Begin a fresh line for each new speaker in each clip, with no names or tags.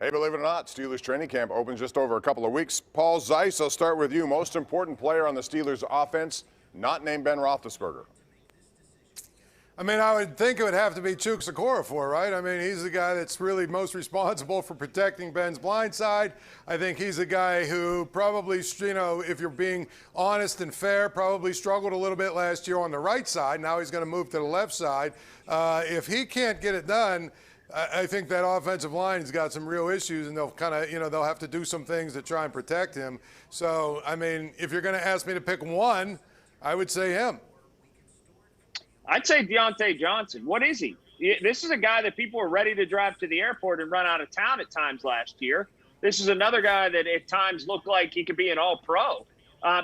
Hey, believe it or not, Steelers training camp opens just over a couple of weeks. Paul Zeise, I'll start with you. Most important player on the Steelers offense, not named Ben Roethlisberger.
I mean, I would think it would have to be Chukes Okorafor, right? I mean, he's the guy that's really most responsible for protecting Ben's blind side. I think he's a guy who probably, if you're being honest and fair, probably struggled a little bit last year on the right side. Now he's going to move to the left side. If he can't get it done, I think that offensive line has got some real issues, and they'll kind of, they'll have to do some things to try and protect him. So, I mean, if you're going to ask me to pick one, I would say him.
I'd say Deontay Johnson. What is he? This is a guy that people were ready to drive to the airport and run out of town at times last year. This is another guy that at times looked like he could be an all-pro.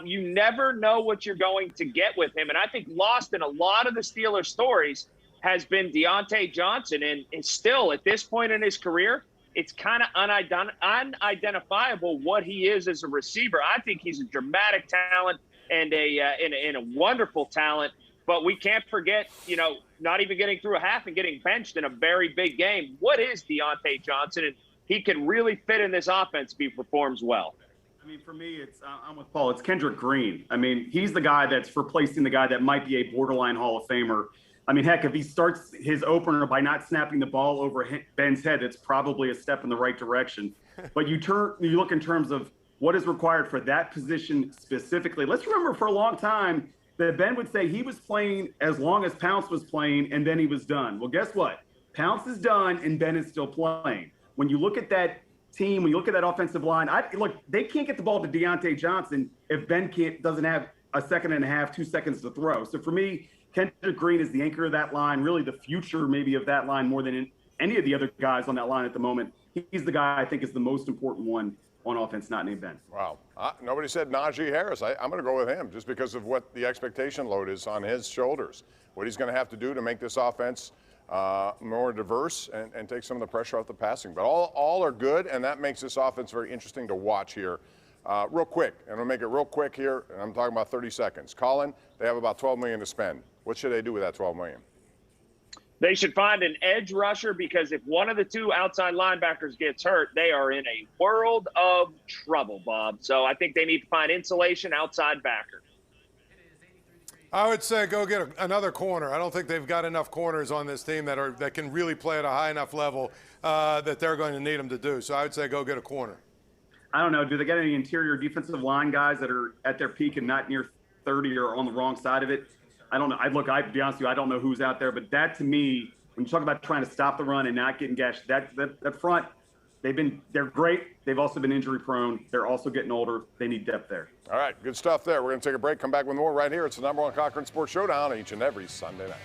You never know what you're going to get with him. And I think lost in a lot of the Steelers stories has been Deontay Johnson. And still, at this point in his career, it's kind of unidentifiable what he is as a receiver. I think he's a dramatic talent and a wonderful talent. But we can't forget, not even getting through a half and getting benched in a very big game. What is Deontay Johnson? And he can really fit in this offense if he performs well.
I mean, for me, I'm with Paul. It's Kendrick Green. I mean, he's the guy that's replacing the guy that might be a borderline Hall of Famer. I mean, heck, if he starts his opener by not snapping the ball over Ben's head, it's probably a step in the right direction. But you look in terms of what is required for that position specifically. Let's remember for a long time that Ben would say he was playing as long as Pounce was playing, and then he was done. Well, guess what? Pounce is done, and Ben is still playing. When you look at that team, when you look at that offensive line, look, they can't get the ball to Deontay Johnson if Ben doesn't have a second and a half, 2 seconds to throw. So for me, Kendrick Green is the anchor of that line, really the future maybe of that line more than any of the other guys on that line at the moment. He's the guy I think is the most important one on offense, not named Ben.
Wow. Nobody said Najee Harris. I'm going to go with him just because of what the expectation load is on his shoulders, what he's going to have to do to make this offense more diverse and take some of the pressure off the passing. But all are good, and that makes this offense very interesting to watch here. Real quick, and I'll make it real quick here, and I'm talking about 30 seconds. Colin, they have about $12 million to spend. What should they do with that $12 million?
They should find an edge rusher, because if one of the two outside linebackers gets hurt, they are in a world of trouble, Bob. So I think they need to find insulation outside backer.
I would say go get another corner. I don't think they've got enough corners on this team that can really play at a high enough level that they're going to need them to do. So I would say go get a corner.
I don't know. Do they get any interior defensive line guys that are at their peak and not near 30 or on the wrong side of it? I don't know. I'll be honest with you, I don't know who's out there. But that, to me, when you talk about trying to stop the run and not getting gashed, that front, they're great. They've also been injury prone. They're also getting older. They need depth there.
All right, good stuff there. We're going to take a break, come back with more right here. It's the #1 Cochran Sports Showdown each and every Sunday night.